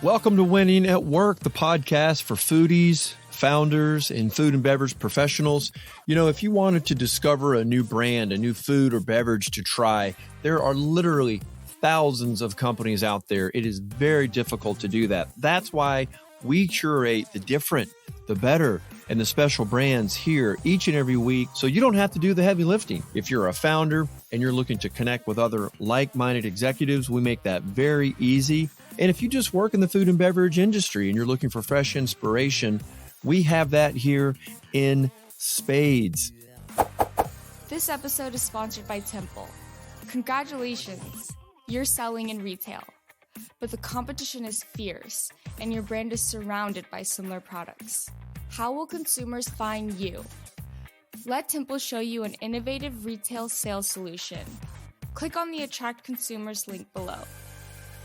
Welcome to Winning at Work, the podcast for foodies, founders, and food and beverage professionals. You know, if you wanted to discover a new brand, a new food or beverage to try, there are literally thousands of companies out there. It is very difficult to do that. That's why we curate the different, the better, and the special brands here each and every week, so you don't have to do the heavy lifting. If you're a founder and you're looking to connect with other like-minded executives, we make that very easy. And if you just work in the food and beverage industry and you're looking for fresh inspiration, we have that here in spades. This episode is sponsored by Temple. Congratulations, you're selling in retail. But the competition is fierce and your brand is surrounded by similar products. How will consumers find you? Let Temple show you an innovative retail sales solution. Click on the Attract Consumers link below.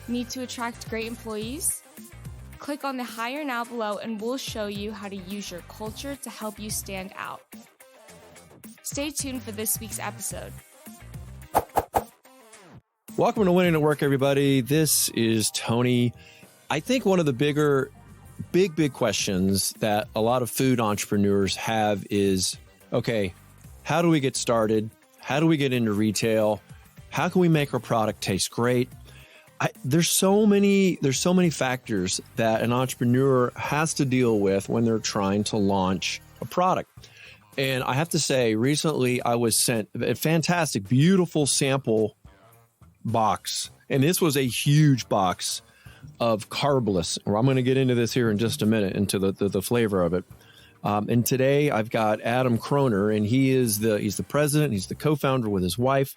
Need to attract great employees? Click on the Hire Now below and we'll show you how to use your culture to help you stand out. Stay tuned for this week's episode. Welcome to Winning at Work, everybody. This is Tony. I think one of the big questions that a lot of food entrepreneurs have is, okay, how do we get started? How do we get into retail? How can we make our product taste great? There's so many factors that an entrepreneur has to deal with when they're trying to launch a product. And I have to say, recently I was sent a fantastic, beautiful sample box. And this was a huge box of Carbliss. I'm going to get into this here in just a minute, into the flavor of it. And today I've got Adam Kroener, and he's the president. He's the co-founder with his wife.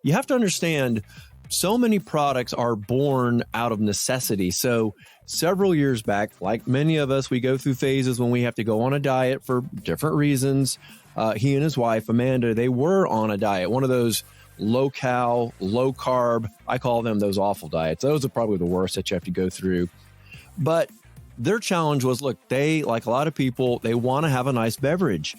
You have to understand, so many products are born out of necessity. So several years back, like many of us, we go through phases when we have to go on a diet for different reasons. He and his wife, Amanda, they were on a diet, one of those low-cal, low-carb, I call them those awful diets. Those are probably the worst that you have to go through. But their challenge was, look, they, like a lot of people, they want to have a nice beverage,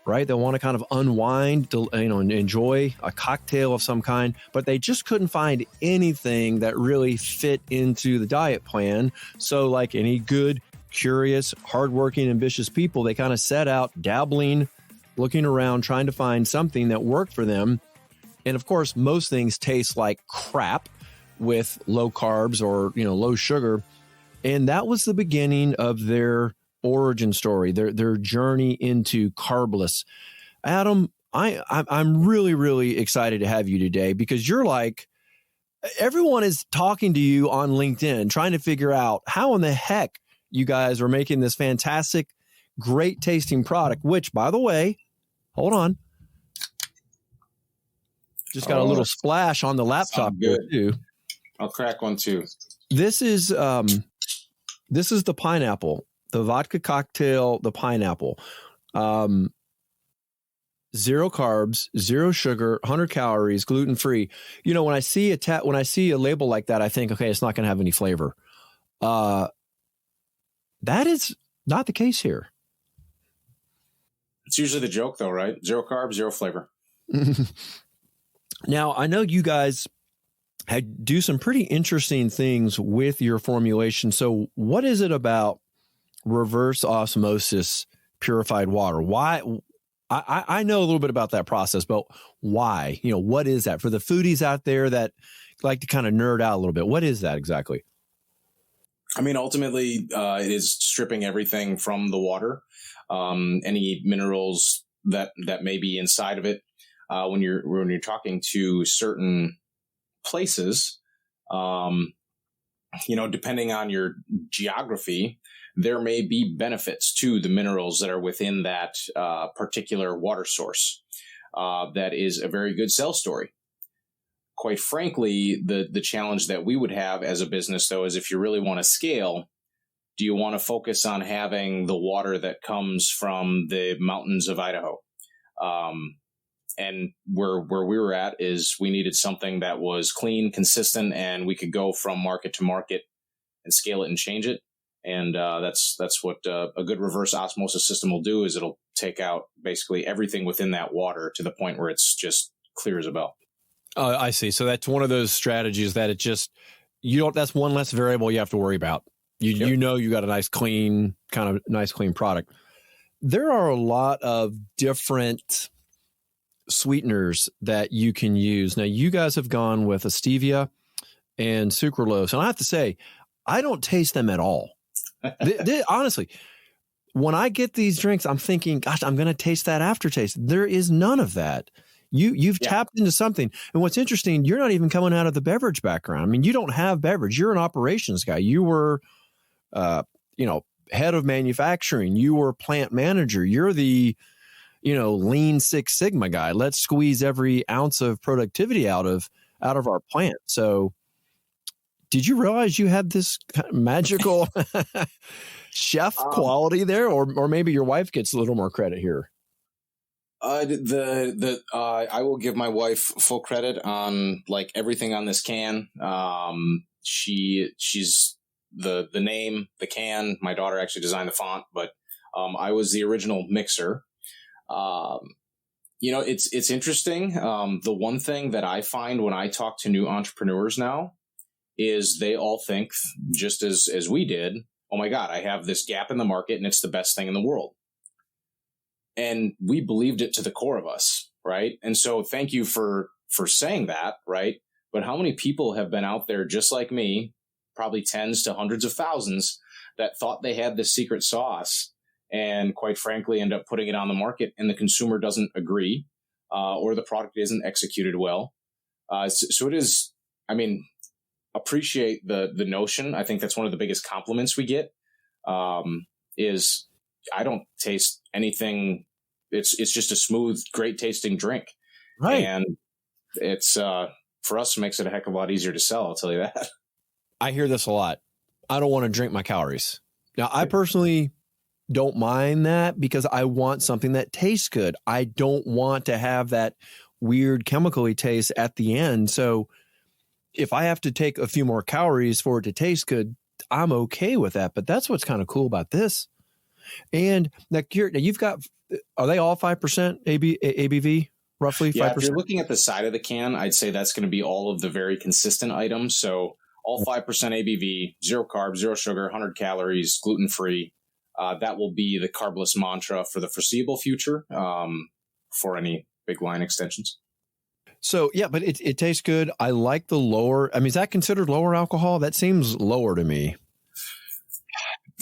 right? They want to kind of unwind, and enjoy a cocktail of some kind, but they just couldn't find anything that really fit into the diet plan. So like any good, curious, hardworking, ambitious people, they kind of set out dabbling, looking around, trying to find something that worked for them. And of course, most things taste like crap with low carbs or, low sugar. And that was the beginning of their origin story, their journey into Carbliss. Adam, I'm really, really excited to have you today, because you're like, everyone is talking to you on LinkedIn, trying to figure out how in the heck you guys are making this fantastic, great tasting product, which, by the way, hold on. Just got a little splash on the laptop here too. I'll crack one too. This is the pineapple, the vodka cocktail, the pineapple. Zero carbs, zero sugar, 100 calories, gluten free. When I see a label like that, I think, okay, it's not going to have any flavor. That is not the case here. It's usually the joke, though, right? Zero carbs, zero flavor. Now, I know you guys do some pretty interesting things with your formulation. So what is it about reverse osmosis purified water? Why? I know a little bit about that process, but why? What is that? For the foodies out there that like to kind of nerd out a little bit, what is that exactly? I mean, ultimately, it is stripping everything from the water, any minerals that may be inside of it. When you're talking to certain places, depending on your geography, there may be benefits to the minerals that are within that particular water source. That is a very good sales story. Quite frankly, the challenge that we would have as a business, though, is if you really want to scale, do you want to focus on having the water that comes from the mountains of Idaho? And where we were at is we needed something that was clean, consistent, and we could go from market to market and scale it and change it. And that's what a good reverse osmosis system will do, is it'll take out basically everything within that water to the point where it's just clear as a bell. Oh, I see. So that's one of those strategies that it just that's one less variable you have to worry about. You know, you got a nice clean product. There are a lot of different sweeteners that you can use. Now, you guys have gone with a stevia and sucralose. And I have to say, I don't taste them at all. Honestly, when I get these drinks, I'm thinking, gosh, I'm going to taste that aftertaste. There is none of that. You've tapped into something. And what's interesting, you're not even coming out of the beverage background. I mean, you don't have beverage. You're an operations guy. You were, head of manufacturing. You were plant manager. You're the, lean Six Sigma guy. Let's squeeze every ounce of productivity out of our plant. So did you realize you had this kind of magical chef quality there? Or maybe your wife gets a little more credit here. I will give my wife full credit on like everything on this can. She's the name, the can. My daughter actually designed the font, but I was the original mixer. It's interesting. The one thing that I find when I talk to new entrepreneurs now is they all think, just as we did, oh my God, I have this gap in the market and it's the best thing in the world. And we believed it to the core of us, right? And so thank you for saying that, right? But how many people have been out there just like me, probably tens to hundreds of thousands, that thought they had this secret sauce and quite frankly end up putting it on the market and the consumer doesn't agree or the product isn't executed well. So it is, appreciate the notion. I think that's one of the biggest compliments we get is I don't taste anything. It's just a smooth, great tasting drink. Right. And it's, for us, it makes it a heck of a lot easier to sell. I'll tell you that. I hear this a lot. I don't want to drink my calories. Now, I personally don't mind that because I want something that tastes good. I don't want to have that weird chemically taste at the end. So if I have to take a few more calories for it to taste good, I'm okay with that. But that's what's kind of cool about this. And now you've got, are they all 5% ABV, roughly 5%? Yeah, if you're looking at the side of the can, I'd say that's going to be all of the very consistent items. So all 5% ABV, zero carbs, zero sugar, 100 calories, gluten-free. That will be the Carbliss mantra for the foreseeable future for any big line extensions. So, yeah, but it tastes good. I like the lower. I mean, is that considered lower alcohol? That seems lower to me.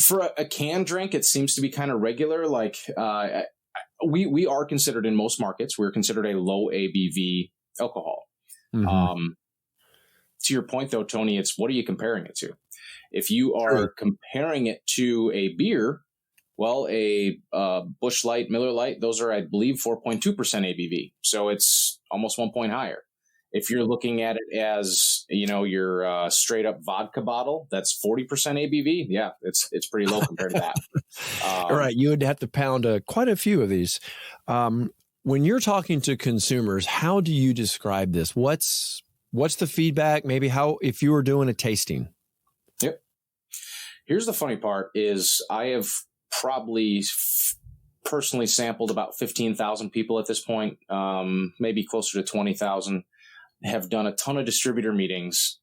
For a canned drink, it seems to be kind of regular. Like we are considered in most markets, we're considered a low ABV alcohol. Mm-hmm. To your point, though, Tony, it's what are you comparing it to? If you are comparing it to a beer, well, a Busch Light, Miller Lite, those are, I believe, 4.2% ABV. So it's almost 1 point higher. If you're looking at it as, your straight up vodka bottle, that's 40% ABV. Yeah, it's pretty low compared to that. All right. You would have to pound quite a few of these. When you're talking to consumers, how do you describe this? What's the feedback? Maybe if you were doing a tasting? Yep. Here's the funny part is I have probably personally sampled about 15,000 people at this point, maybe closer to 20,000, have done a ton of distributor meetings,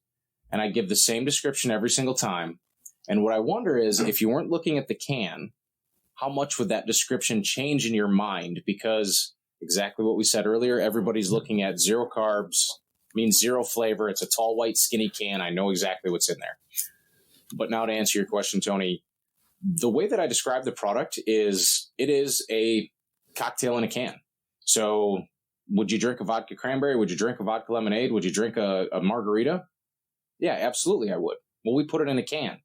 and I give the same description every single time. And what I wonder is if you weren't looking at the can, how much would that description change in your mind? Because exactly what we said earlier, everybody's looking at zero carbs, means zero flavor. It's a tall, white, skinny can. I know exactly what's in there. But now to answer your question, Tony, the way that I describe the product is it is a cocktail in a can. So would you drink a vodka cranberry? Would you drink a vodka lemonade? Would you drink a margarita? Yeah, absolutely I would. Well, we put it in a can.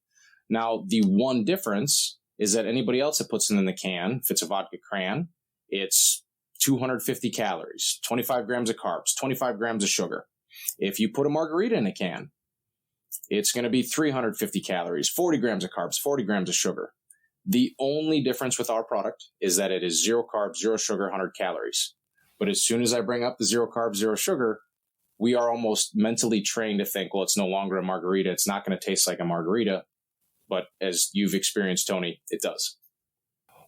Now, the one difference is that anybody else that puts it in the can, if it's a vodka cran, it's 250 calories, 25 grams of carbs, 25 grams of sugar. If you put a margarita in a can, it's going to be 350 calories, 40 grams of carbs, 40 grams of sugar. The only difference with our product is that it is zero carbs, zero sugar, 100 calories. But as soon as I bring up the zero carbs, zero sugar, we are almost mentally trained to think, well, it's no longer a margarita. It's not going to taste like a margarita. But as you've experienced, Tony, it does.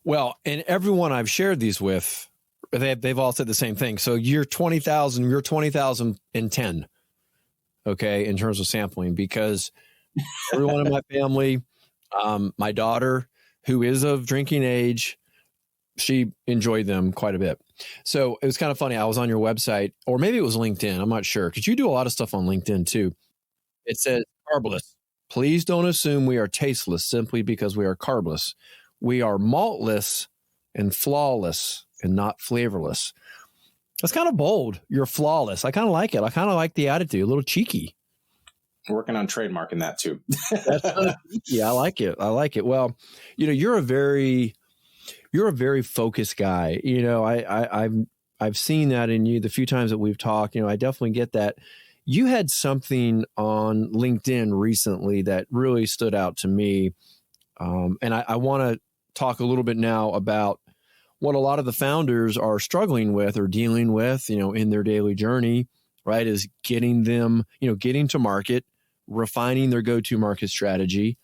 Well, and everyone I've shared these with, they've all said the same thing. So you're 20,000 and 10. okay, in terms of sampling, because everyone in my family, my daughter, who is of drinking age, she enjoyed them quite a bit. So it was kind of funny. I was on your website, or maybe it was LinkedIn. I'm not sure, because you do a lot of stuff on LinkedIn too. It says, Carbliss, please don't assume we are tasteless simply because we are carbless. We are maltless and flawless and not flavorless. That's kind of bold. You're flawless. I kind of like it. I kind of like the attitude, a little cheeky. Working on trademarking that too. That's cheeky. I like it. I like it. Well, you're a very focused guy. I've seen that in you the few times that we've talked. I definitely get that. You had something on LinkedIn recently that really stood out to me. And I want to talk a little bit now about what a lot of the founders are struggling with or dealing with, in their daily journey, right? Is getting to market, refining their go-to market strategy.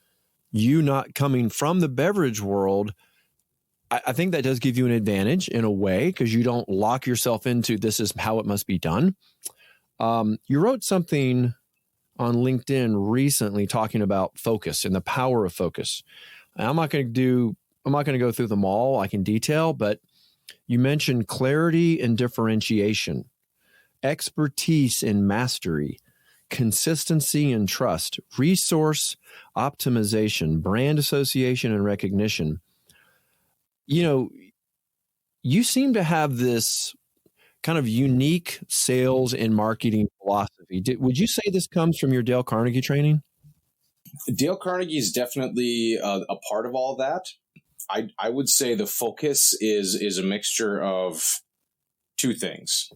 You not coming from the beverage world, I think that does give you an advantage in a way, because you don't lock yourself into this is how it must be done. You wrote something on LinkedIn recently talking about focus and the power of focus. And I'm not going to go through them all. I can detail, but you mentioned clarity and differentiation, expertise and mastery, consistency and trust, resource optimization, brand association and recognition. You seem to have this kind of unique sales and marketing philosophy. Would you say this comes from your Dale Carnegie training? Dale Carnegie is definitely a part of all that. I would say the focus is a mixture of two things.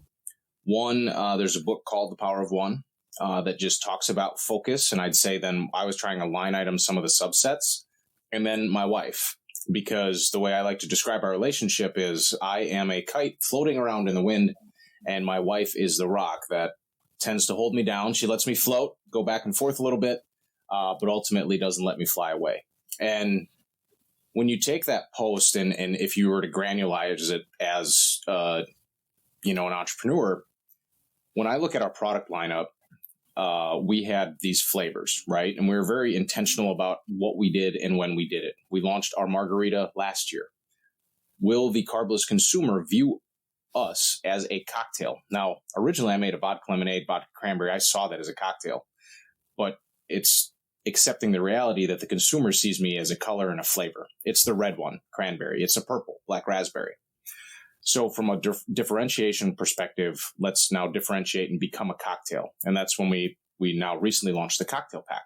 One, there's a book called The Power of One that just talks about focus. And I'd say then I was trying to line item some of the subsets. And then my wife, because the way I like to describe our relationship is I am a kite floating around in the wind, and my wife is the rock that tends to hold me down. She lets me float, go back and forth a little bit, but ultimately doesn't let me fly away. And when you take that post and if you were to granulize it as, an entrepreneur, when I look at our product lineup, we had these flavors, right? And we were very intentional about what we did and when we did it. We launched our margarita last year. Will the Carbliss consumer view us as a cocktail? Now, originally I made a vodka lemonade, vodka cranberry. I saw that as a cocktail, but it's accepting the reality that the consumer sees me as a color and a flavor. It's the red one, cranberry. It's a purple, black raspberry. So from a differentiation perspective, let's now differentiate and become a cocktail. And that's when we now recently launched the cocktail pack.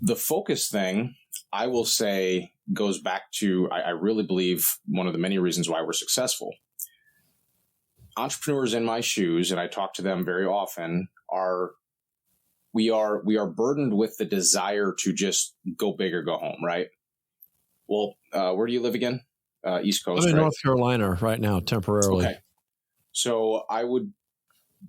The focus thing, I will say, goes back to, I really believe, one of the many reasons why we're successful. Entrepreneurs in my shoes, and I talk to them very often, we are burdened with the desire to just go big or go home, right? Well, where do you live again? East Coast, I'm in right? North Carolina right now, temporarily. Okay. So I would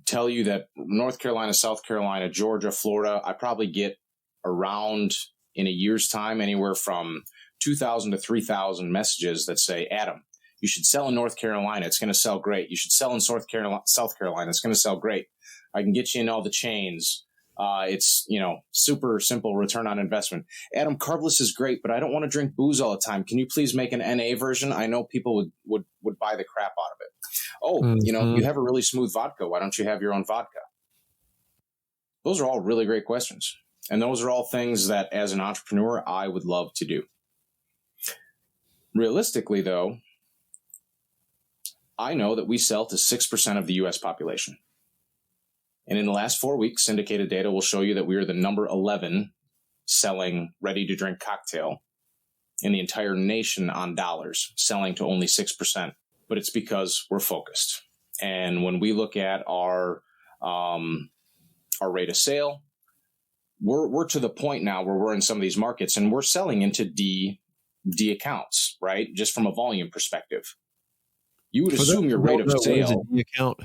tell you that North Carolina, South Carolina, Georgia, Florida, I probably get around in a year's time anywhere from 2,000 to 3,000 messages that say, Adam, you should sell in North Carolina. It's going to sell great. You should sell in South Carolina. It's going to sell great. I can get you in all the chains. It's, super simple return on investment. Adam, Carbliss is great, but I don't want to drink booze all the time. Can you please make an NA version? I know people would buy the crap out of it. Oh, you have a really smooth vodka. Why don't you have your own vodka? Those are all really great questions. And those are all things that as an entrepreneur, I would love to do. Realistically, though, I know that we sell to 6% of the U.S. population. And in the last 4 weeks, syndicated data will show you that we are the number 11 selling ready-to-drink cocktail in the entire nation on dollars, selling to only 6%. But it's because we're focused. And when we look at our rate of sale, we're to the point now where we're in some of these markets and we're selling into D accounts, right? Just from a volume perspective. You would assume your rate of sale. D account.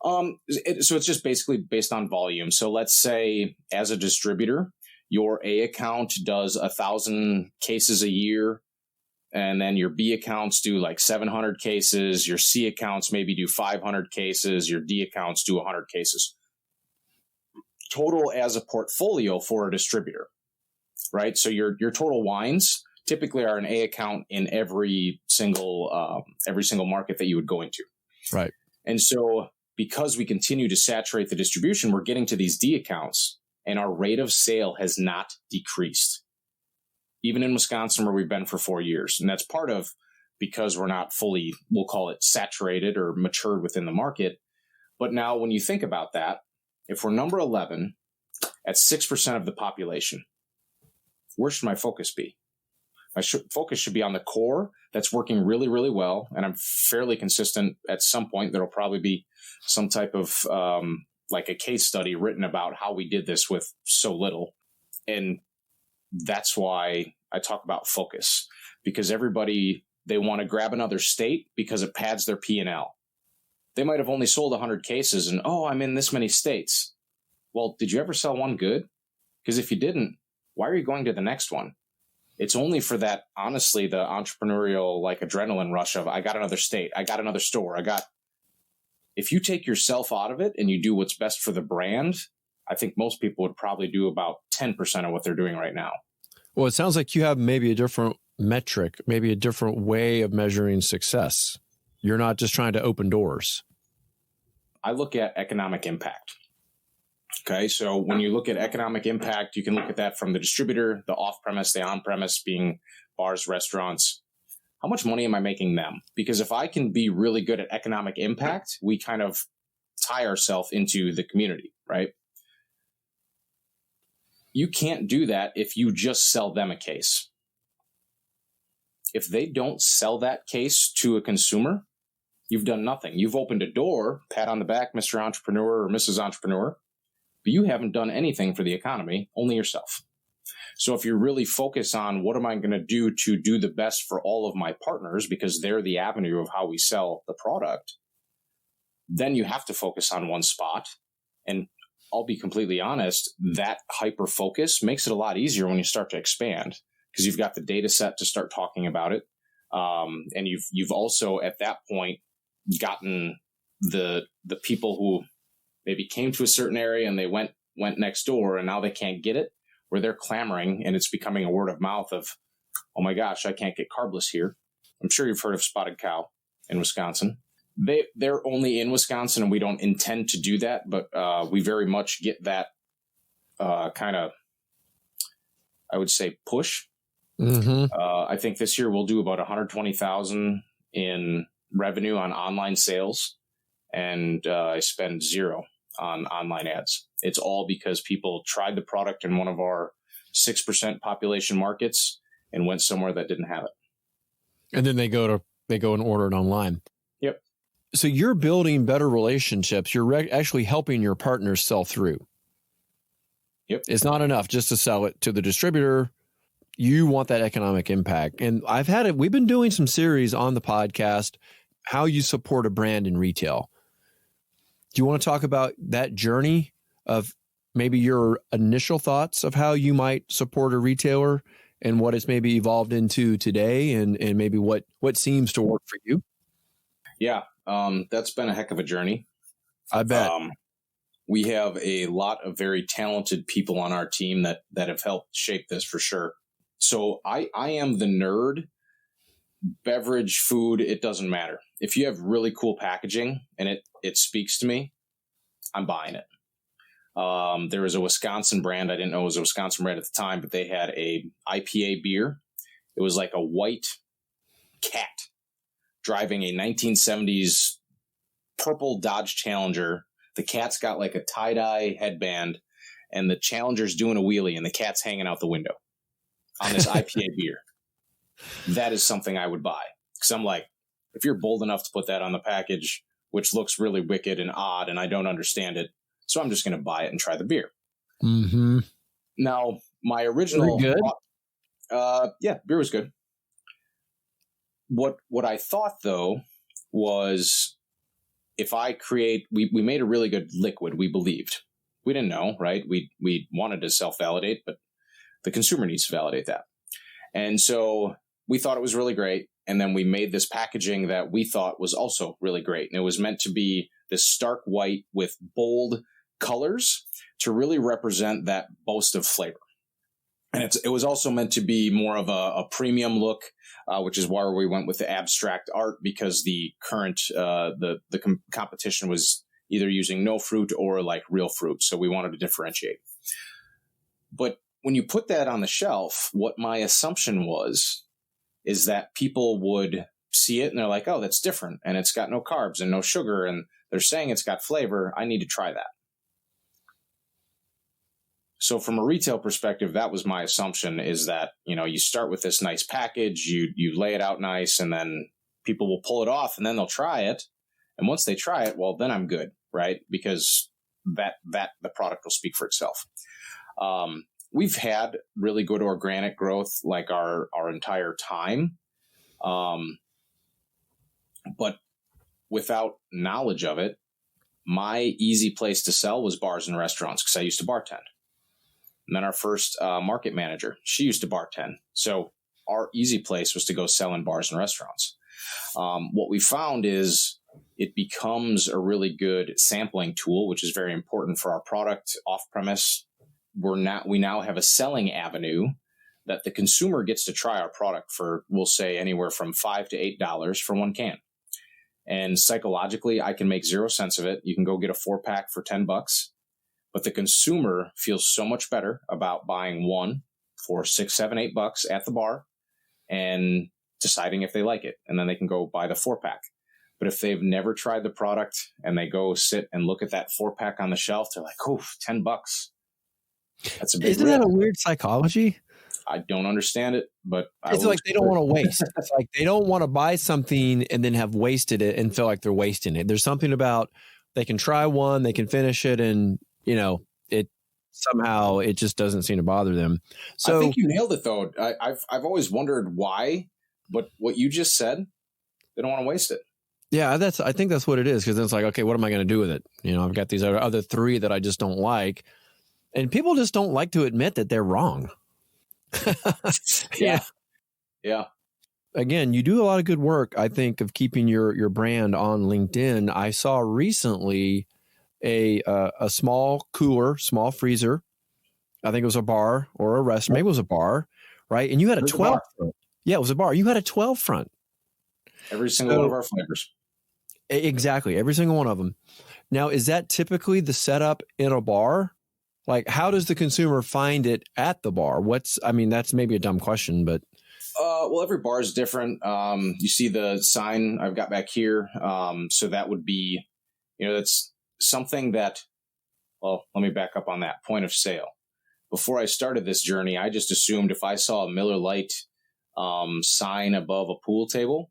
So it's just basically based on volume. So let's say as a distributor, your A account does 1,000 cases a year. And then your B accounts do like 700 cases. Your C accounts maybe do 500 cases. Your D accounts do 100 cases. total as a portfolio for a distributor, right? So your total wines typically are an A account in every single market that you would go into. Right. And so because we continue to saturate the distribution, we're getting to these D accounts and our rate of sale has not decreased, even in Wisconsin where we've been for 4 years. And that's part of because we're not fully, we'll call it saturated or matured within the market. But now when you think about that, if we're number 11 at 6% of the population, where should my focus be? My focus should be on the core that's working really, really well. And I'm fairly consistent. At some point, there'll probably be some type of like a case study written about how we did this with so little. And that's why I talk about focus, because everybody, they want to grab another state because it pads their P&L. They might have only sold 100 cases and, oh, I'm in this many states. Well, did you ever sell one good? Because if you didn't, why are you going to the next one? It's only for that, honestly, the entrepreneurial like adrenaline rush of I got another state, I got another store, if you take yourself out of it and you do what's best for the brand, I think most people would probably do about 10% of what they're doing right now. Well, it sounds like you have maybe a different metric, maybe a different way of measuring success. You're not just trying to open doors. I look at economic impact. Okay, so when you look at economic impact, you can look at that from the distributor, the off-premise, the on-premise being bars, restaurants. How much money am I making them? Because if I can be really good at economic impact, we kind of tie ourselves into the community, right? You can't do that if you just sell them a case. If they don't sell that case to a consumer, you've done nothing. You've opened a door, pat on the back, Mr. Entrepreneur or Mrs. Entrepreneur, but you haven't done anything for the economy, only yourself. So if you really focus on what am I going to do the best for all of my partners, because they're the avenue of how we sell the product, then you have to focus on one spot. And I'll be completely honest, that hyper focus makes it a lot easier when you start to expand, because you've got the data set to start talking about it. And you've also at that point gotten the people who maybe came to a certain area and they went next door and now they can't get it, where they're clamoring and it's becoming a word of mouth of, oh my gosh, I can't get Carbliss here. I'm sure you've heard of Spotted Cow in Wisconsin. They're only in Wisconsin and we don't intend to do that, but we very much get that kind of, I would say, push. Mm-hmm. I think this year we'll do about 120,000 in revenue on online sales, and I spend zero on online ads. It's all because people tried the product in one of our 6% population markets and went somewhere that didn't have it. And then they go and order it online. Yep. So you're building better relationships. You're actually helping your partners sell through. Yep. It's not enough just to sell it to the distributor. You want that economic impact. And we've been doing some series on the podcast, how you support a brand in retail. Do you want to talk about that journey of maybe your initial thoughts of how you might support a retailer and what it's maybe evolved into today and maybe what seems to work for you? Yeah, that's been a heck of a journey. I bet. We have a lot of very talented people on our team that have helped shape this for sure. So I am the nerd. Beverage, food, it doesn't matter. If you have really cool packaging and it speaks to me, I'm buying it. There was a Wisconsin brand. I didn't know it was a Wisconsin brand at the time, but they had a IPA beer. It was like a white cat driving a 1970s purple Dodge Challenger. The cat's got like a tie-dye headband and the Challenger's doing a wheelie and the cat's hanging out the window on this IPA beer. That is something I would buy, because I'm like, if you're bold enough to put that on the package, which looks really wicked and odd and I don't understand it, so I'm just going to buy it and try the beer. Mm-hmm. Now, my original good. Yeah, beer was good. What I thought though was, if I create, we made a really good liquid. We believed, we didn't know, right? We wanted to self-validate, but the consumer needs to validate that. And so we thought it was really great. And then we made this packaging that we thought was also really great. And it was meant to be this stark white with bold colors to really represent that boast of flavor. And it was also meant to be more of a premium look, which is why we went with the abstract art, because the current competition was either using no fruit or like real fruit. So we wanted to differentiate. But when you put that on the shelf, what my assumption is that people would see it and they're like, oh, that's different. And it's got no carbs and no sugar. And they're saying it's got flavor. I need to try that. So from a retail perspective, that was my assumption, is that, you start with this nice package, you lay it out nice, and then people will pull it off and then they'll try it. And once they try it, well, then I'm good, right? Because that the product will speak for itself. We've had really good organic growth like our entire time. But without knowledge of it, my easy place to sell was bars and restaurants, because I used to bartend. And then our first market manager, she used to bartend. So our easy place was to go sell in bars and restaurants. What we found is it becomes a really good sampling tool, which is very important for our product off premise. We now have a selling avenue that the consumer gets to try our product for, we'll say, anywhere from $5 to $8 for one can. And psychologically, I can make 0 cents of it. You can go get a 4-pack for $10, but the consumer feels so much better about buying one for $6, $7, $8 at the bar and deciding if they like it. And then they can go buy the 4-pack. But if they've never tried the product and they go sit and look at that 4-pack on the shelf, they're like, oh, $10. That's a big Isn't rip. that a weird psychology? I don't understand it, but it's like they don't want to waste. It's like they don't want to buy something and then have wasted it and feel like they're wasting it. There's something about they can try one, they can finish it, and it somehow it just doesn't seem to bother them. So I think you nailed it, though. I've always wondered why, but what you just said, they don't want to waste it. Yeah, I think that's what it is, because it's like, okay, what am I going to do with it? I've got these other 3 that I just don't like, and people just don't like to admit that they're wrong. Yeah. Again, you do a lot of good work, I think, of keeping your brand on LinkedIn. I saw recently a small cooler, small freezer. I think it was a bar or a restaurant. Maybe it was a bar, right? And you had a 12 front. Yeah, it was a bar. You had a 12 front. Every single one of our flavors. Exactly. Every single one of them. Now, is that typically the setup in a bar? Like, how does the consumer find it at the bar? That's maybe a dumb question, but. Well, every bar is different. You see the sign I've got back here. So that would be, that's something that, well, let me back up on that point of sale. Before I started this journey, I just assumed if I saw a Miller Lite sign above a pool table,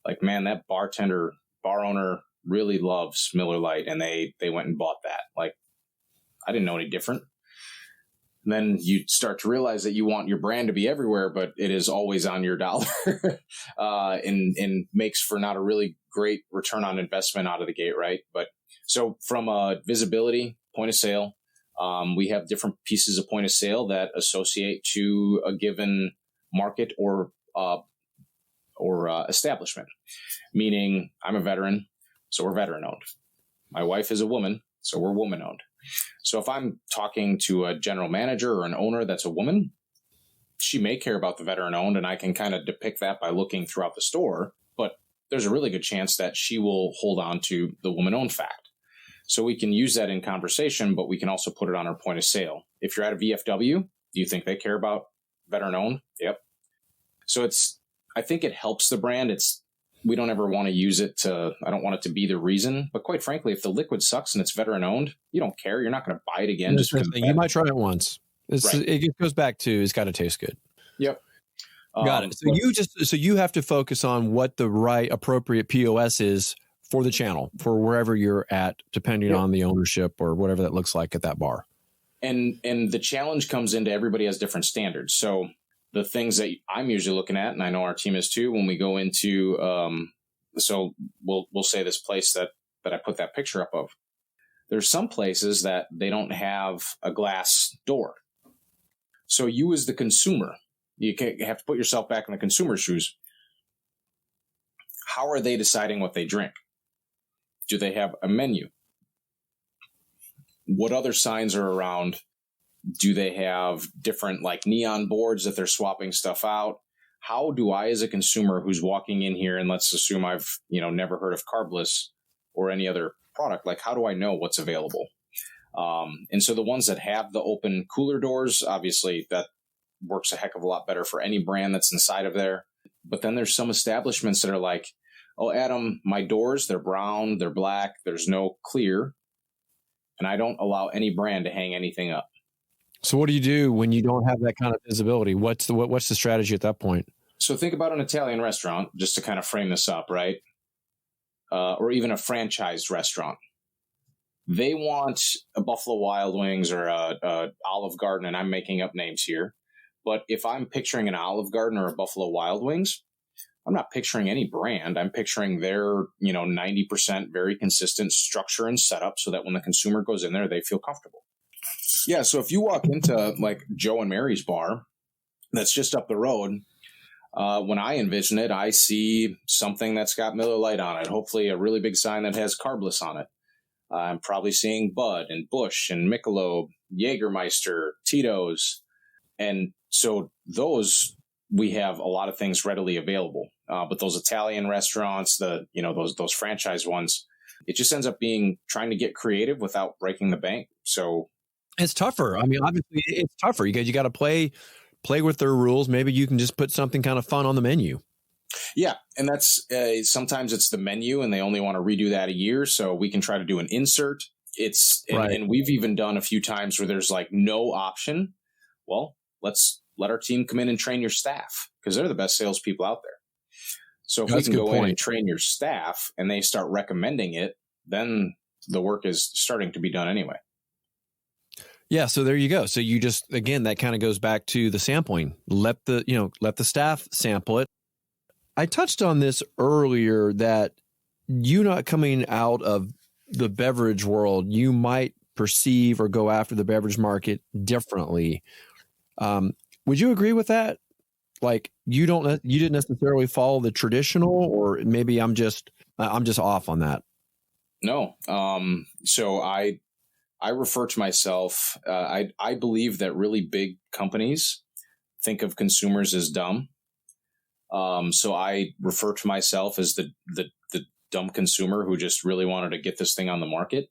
like, man, that bar owner really loves Miller Lite, and they went and bought that. Like, I didn't know any different. And then you start to realize that you want your brand to be everywhere, but it is always on your dollar and makes for not a really great return on investment out of the gate, right? But so from a visibility point of sale, we have different pieces of point of sale that associate to a given market or establishment. Meaning, I'm a veteran, so we're veteran owned. My wife is a woman, so we're woman owned. So if I'm talking to a general manager or an owner that's a woman, she may care about the veteran owned, and I can kind of depict that by looking throughout the store. But there's a really good chance that she will hold on to the woman owned fact. So we can use that in conversation, but we can also put it on our point of sale. If you're at a VFW, do you think they care about veteran owned? Yep. So I think it helps the brand. We don't ever want to use it I don't want it to be the reason. But quite frankly, if the liquid sucks and it's veteran owned, you don't care. You're not going to buy it again. Just because you might try it once. Right. It goes back to it's got to taste good. Yep. Got it. So you have to focus on what the right appropriate POS is for the channel, for wherever you're at, depending on the ownership or whatever that looks like at that bar. And the challenge comes into everybody has different standards. So the things that I'm usually looking at, and I know our team is too, when we go into, so we'll say this place that I put that picture up of. There's some places that they don't have a glass door. So you as the consumer, you have to put yourself back in the consumer's shoes. How are they deciding what they drink? Do they have a menu? What other signs are around? Do they have different like neon boards that they're swapping stuff out? How do I, as a consumer who's walking in here, and let's assume I've, never heard of Carbliss or any other product, like how do I know what's available? And so the ones that have the open cooler doors, obviously that works a heck of a lot better for any brand that's inside of there. But then there's some establishments that are like, oh, Adam, my doors, they're brown, they're black, there's no clear, and I don't allow any brand to hang anything up. So what do you do when you don't have that kind of visibility? What's the strategy at that point? So think about an Italian restaurant, just to kind of frame this up, right? Or even a franchised restaurant. They want a Buffalo Wild Wings or a Olive Garden, and I'm making up names here. But if I'm picturing an Olive Garden or a Buffalo Wild Wings, I'm not picturing any brand. I'm picturing their, 90% very consistent structure and setup so that when the consumer goes in there, they feel comfortable. Yeah, so if you walk into like Joe and Mary's bar, that's just up the road, when I envision it, I see something that's got Miller Lite on it, hopefully a really big sign that has Carbliss on it. I'm probably seeing Bud and Busch and Michelob, Jägermeister, Tito's. And so those, we have a lot of things readily available. But those Italian restaurants, those franchise ones, it just ends up being trying to get creative without breaking the bank. So it's tougher. I mean, obviously it's tougher. You got to play with their rules. Maybe you can just put something kind of fun on the menu. Yeah. And that's sometimes it's the menu and they only want to redo that a year. So we can try to do an insert. And we've even done a few times where there's like no option. Well, let's let our team come in and train your staff because they're the best salespeople out there. So if we can go in and train your staff and they start recommending it, then the work is starting to be done anyway. Yeah. So there you go. So you just, again, that kind of goes back to the sampling. Let the staff sample it. I touched on this earlier that you not coming out of the beverage world, you might perceive or go after the beverage market differently. Would you agree with that? Like you didn't necessarily follow the traditional, or maybe I'm just off on that. No. So I refer to myself. I believe that really big companies think of consumers as dumb. So I refer to myself as the dumb consumer who just really wanted to get this thing on the market.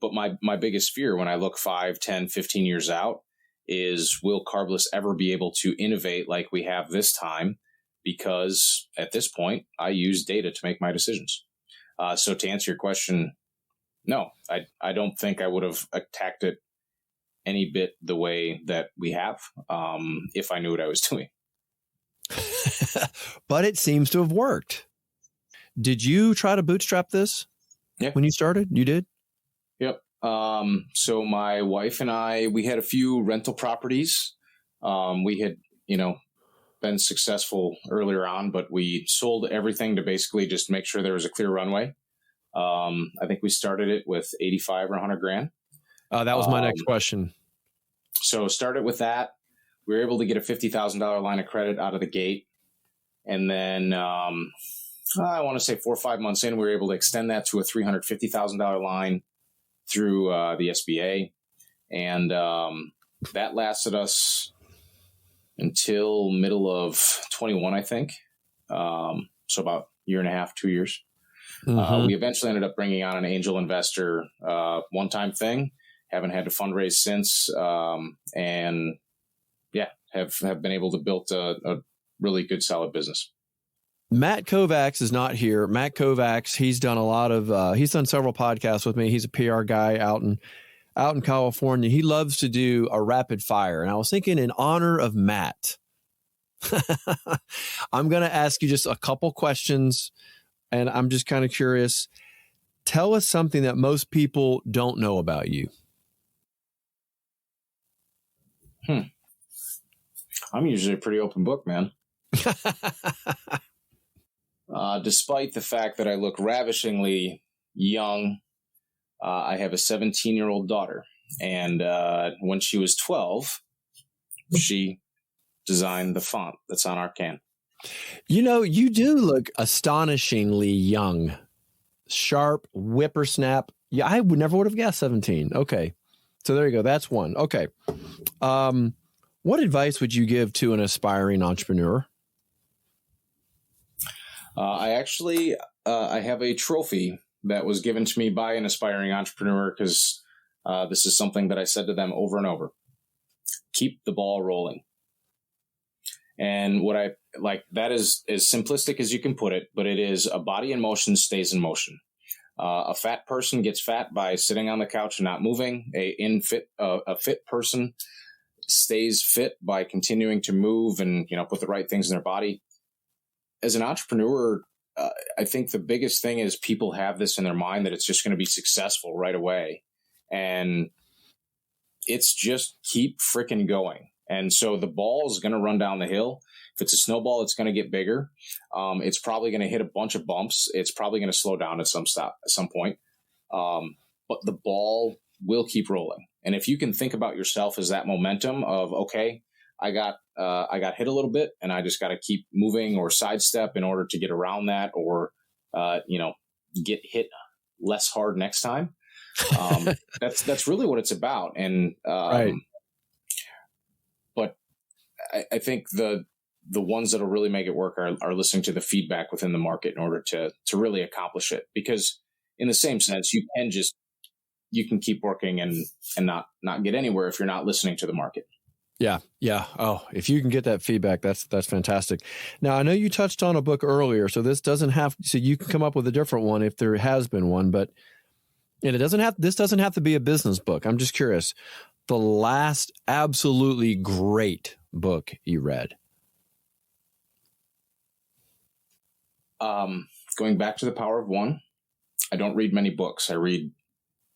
But my biggest fear when I look 5, 10, 15 years out is, will Carbliss ever be able to innovate like we have this time? Because at this point, I use data to make my decisions. So to answer your question, no, I don't think I would have attacked it any bit the way that we have if I knew what I was doing. But it seems to have worked. Did you try to bootstrap this? Yeah. When you started? You did? Yep. So my wife and I, we had a few rental properties. We had, been successful earlier on, but we sold everything to basically just make sure there was a clear runway. I think we started it with 85 or 100 grand. That was my next question. So started with that. We were able to get a $50,000 line of credit out of the gate. And then, I want to say 4 or 5 months in, we were able to extend that to a $350,000 line through the SBA. And that lasted us until middle of 21, I think. So about a year and a half, 2 years. Mm-hmm. We eventually ended up bringing on an angel investor, one-time thing. Haven't had to fundraise since. And yeah, have been able to build a really good, solid business. Matt Kovacs is not here. Matt Kovacs, he's done a lot of, he's done several podcasts with me. He's a PR guy out in California. He loves to do a rapid fire. And I was thinking, in honor of Matt, I'm going to ask you just a couple questions. And I'm just kind of curious. Tell us something that most people don't know about you. I'm usually a pretty open book, man. Despite the fact that I look ravishingly young, I have a 17-year-old daughter. And when she was 12, she designed the font that's on our can. You do look astonishingly young, sharp, whippersnap. Yeah, I would have guessed 17. Okay. So there you go. That's one. Okay. What advice would you give to an aspiring entrepreneur? I actually I have a trophy that was given to me by an aspiring entrepreneur because this is something that I said to them over and over. Keep the ball rolling. And what I like, that is as simplistic as you can put it, but it is a body in motion stays in motion. A fat person gets fat by sitting on the couch and not moving. A fit person stays fit by continuing to move and, put the right things in their body. As an entrepreneur, I think the biggest thing is people have this in their mind that it's just going to be successful right away. And it's just keep freaking going. And so the ball is going to run down the hill. If it's a snowball, it's going to get bigger. It's probably going to hit a bunch of bumps. It's probably going to slow down at some point. But the ball will keep rolling. And if you can think about yourself as that momentum of, okay, I got hit a little bit and I just got to keep moving or sidestep in order to get around that or, get hit less hard next time. That's really what it's about. And, right. But I think the ones that'll really make it work are listening to the feedback within the market in order to really accomplish it. Because in the same sense, you can keep working and not get anywhere if you're not listening to the market. Yeah. Yeah. Oh, if you can get that feedback, that's fantastic. Now, I know you touched on a book earlier, so this you can come up with a different one if there has been one, and this doesn't have to be a business book. I'm just curious. The last absolutely great book you read? Going back to The Power of One, I don't read many books. I read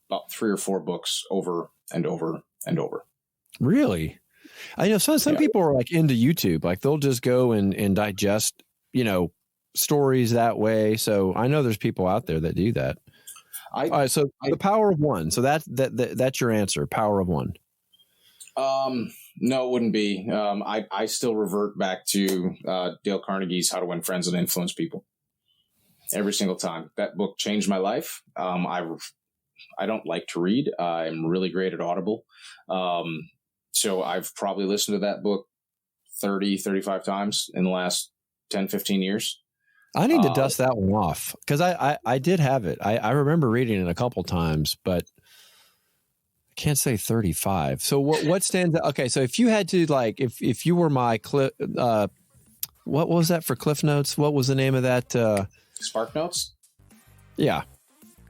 about 3 or 4 books over and over and over. Really? I know some people are like into YouTube, like they'll just go and digest, stories that way. So I know there's people out there that do that. All right. So The Power of One. So that's your answer. Power of One. No, it wouldn't be. I still revert back to Dale Carnegie's How to Win Friends and Influence People. Every single time. That book changed my life. I don't like to read. I'm really great at Audible. So I've probably listened to that book 30, 35 times in the last 10, 15 years. I need to dust that one off because I did have it. I remember reading it a couple times, but I can't say 35. So what stands out? Okay. So if you had to if you were my what was that for Cliff Notes? What was the name of that? Spark Notes? Yeah.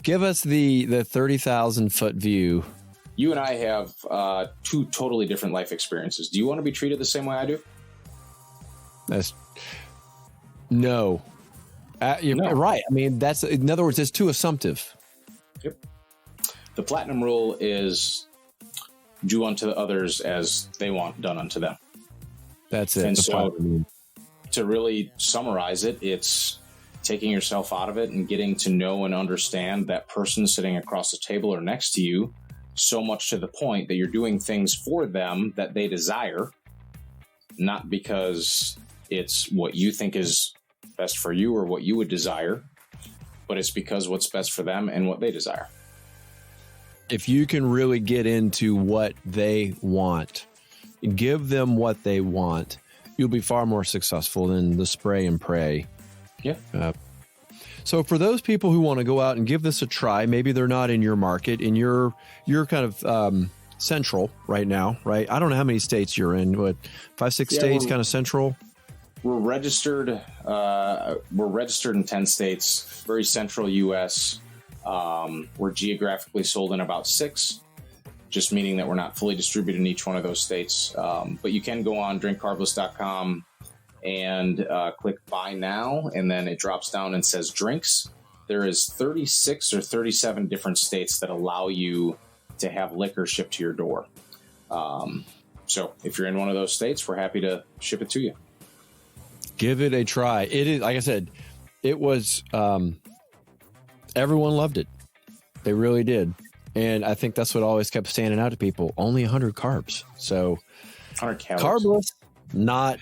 Give us the 30,000 foot view. You and I have 2 totally different life experiences. Do you want to be treated the same way I do? No. You're No. right. I mean, in other words, it's too assumptive. Yep. The platinum rule is do unto others as they want done unto them. That's it. And so to really summarize it, it's taking yourself out of it and getting to know and understand that person sitting across the table or next to you so much to the point that you're doing things for them that they desire, not because it's what you think is best for you or what you would desire, but it's because what's best for them and what they desire. If you can really get into what they want, give them what they want, you'll be far more successful than the spray and pray. Yeah. So for those people who want to go out and give this a try, maybe they're not in your market, and you're kind of central right now, right? I don't know how many states you're in. What, 5, 6 states, kind of central? We're registered. We're registered in 10 states, very central U.S. We're geographically sold in about 6, just meaning that we're not fully distributed in each one of those states. But you can go on drinkcarbliss.com and click buy now, and then it drops down and says drinks. There is 36 or 37 different states that allow you to have liquor shipped to your door. So if you're in one of those states, we're happy to ship it to you. Give it a try. It is, like I said, it was, everyone loved it. They really did. And I think that's what always kept standing out to people. Only 100 carbs. So 100 calories. Carbliss, not...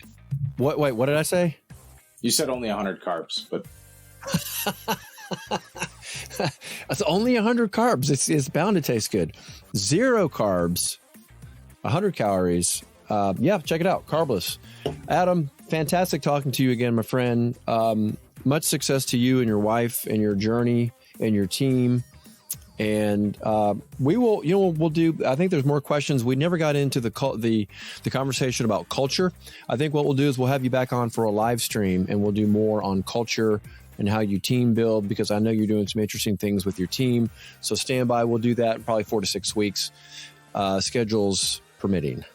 Wait, what did I say? You said only 100 carbs, but It's only 100 carbs. It's bound to taste good. 0 carbs, 100 calories. Yeah, check it out. Carbliss. Adam, fantastic talking to you again, my friend. Much success to you and your wife and your journey and your team. And we will, we'll do, I think there's more questions. We never got into the conversation about culture. I think what we'll do is we'll have you back on for a live stream, and we'll do more on culture and how you team build, because I know you're doing some interesting things with your team. So stand by. We'll do that in probably 4 to 6 weeks, schedules permitting.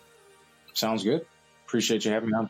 Sounds good. Appreciate you having me on.